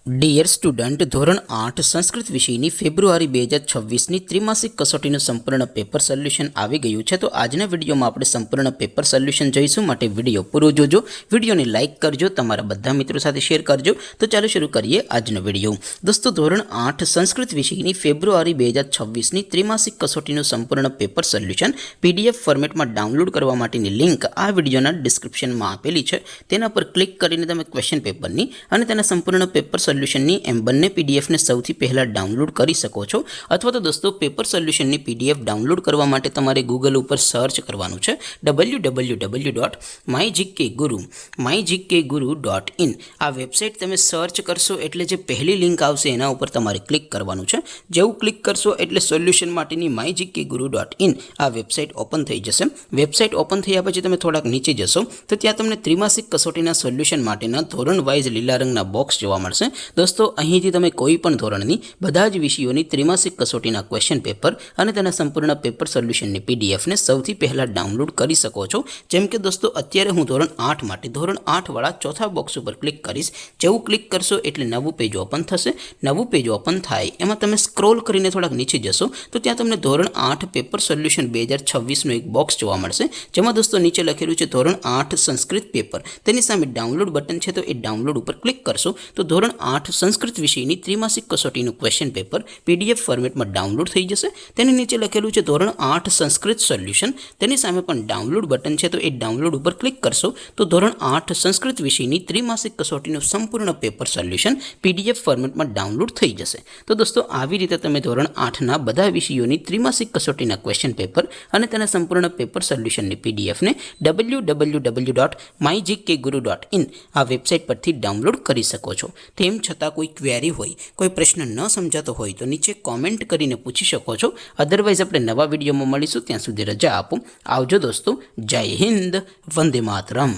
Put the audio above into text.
Dear student, ધોરણ 8 સંસ્કૃત વિષયની ફેબ્રુઆરી 2026ની ત્રિમાસિક કસોટીનું સંપૂર્ણ પેપર સોલ્યુશન આવી ગયું છે. તો આજના વિડીયોમાં આપણે સંપૂર્ણ પેપર સોલ્યુશન જોઈશું. માટે વિડીયો પૂરો જોજો, વિડીયોને લાઇક કરજો, તમારા બધા મિત્રો સાથે શેર કરજો. તો ચાલો શરૂ કરીએ આજનો વિડીયો. દોસ્તો, ધોરણ 8 સંસ્કૃત વિષયની ફેબ્રુઆરી 2026ની ત્રિમાસિક કસોટીનું સંપૂર્ણ પેપર સોલ્યુશન PDF ફોર્મેટમાં ડાઉનલોડ કરવા માટેની લિંક આ વિડીયોના ડિસ્ક્રિપ્શનમાં આપેલી છે. તેના પર ક્લિક કરીને તમે ક્વેશ્ચન પેપરની અને તેના સંપૂર્ણ પેપર સોલ્યુશનની એમ બંને પીડીએફને સૌથી પહેલાં ડાઉનલોડ કરી શકો છો. અથવા તો દોસ્તો, પેપર સોલ્યુશનની PDF ડાઉનલોડ કરવા માટે તમારે ગૂગલ ઉપર સર્ચ કરવાનું છે www.mygkguru.in. આ વેબસાઇટ તમે સર્ચ કરશો એટલે જે પહેલી લિંક આવશે એના ઉપર તમારે ક્લિક કરવાનું છે. જેવું ક્લિક કરશો એટલે સોલ્યુશન માટેની mygkguru.in આ વેબસાઇટ ઓપન થઈ જશે. વેબસાઇટ ઓપન થયા પછી તમે થોડાક નીચે જશો તો ત્યાં તમને ત્રિમાસિક કસોટીના સોલ્યુશન માટેના ધોરણ વાઇઝ લીલા રંગના બોક્સ જોવા મળશે. દોસ્તો, અહીંથી તમે કોઈ પણ ધોરણની બધા જ વિષયોની ત્રિમાસિક કસોટીના ક્વેશ્ચન પેપર અને તેના સંપૂર્ણ પેપર સોલ્યુશનની પીડીએફને સૌથી પહેલાં ડાઉનલોડ કરી શકો છો. જેમ કે દોસ્તો, અત્યારે હું ધોરણ 8 માટે ધોરણ 8 વાળા ચોથા બોક્સ ઉપર ક્લિક કરીશ. જેવું ક્લિક કરશો એટલે નવું પેજ ઓપન થશે. નવું પેજ ઓપન થાય એમાં તમે સ્ક્રોલ કરીને થોડાક નીચે જશો તો ત્યાં તમને ધોરણ 8 પેપર સોલ્યુશન 2026નું એક બોક્સ જોવા મળશે. જેમાં દોસ્તો નીચે લખેલું છે ધોરણ 8 સંસ્કૃત પેપર. તેની સામે ડાઉનલોડ બટન છે, તો એ ડાઉનલોડ ઉપર ક્લિક કરશો તો ધોરણ 8 સંસ્કૃત વિષયની ત્રિમાસિક કસોટીનું ક્વેશ્ચન પેપર PDF ફોર્મેટમાં ડાઉનલોડ થઈ જશે. તેની નીચે લખેલું છે ધોરણ 8 સંસ્કૃત સોલ્યુશન. તેની સામે પણ ડાઉનલોડ બટન છે, તો એ ડાઉનલોડ ઉપર ક્લિક કરશો તો ધોરણ 8 સંસ્કૃત વિષયની ત્રિમાસિક કસોટીનું સંપૂર્ણ પેપર સોલ્યુશન PDF ફોર્મેટમાં ડાઉનલોડ થઈ જશે. તો દોસ્તો, આવી રીતે તમે ધોરણ 8ના બધા વિષયોની ત્રિમાસિક કસોટીના ક્વેશ્ચન પેપર અને તેના સંપૂર્ણ પેપર સોલ્યુશનની PDFને www.mygkguru.in આ વેબસાઇટ પરથી ડાઉનલોડ કરી શકો છો. તેમ છતાં કોઈ ક્વેરી હોય, કોઈ પ્રશ્ન ન સમજાતો હોય તો નીચે કોમેન્ટ કરીને પૂછી શકો છો. અધરવાઇઝ આપણે નવા વિડીયોમાં મળીશું. ત્યાં સુધી રજા આપો. આવજો દોસ્તો. જય હિન્દ. વંદે માતરમ.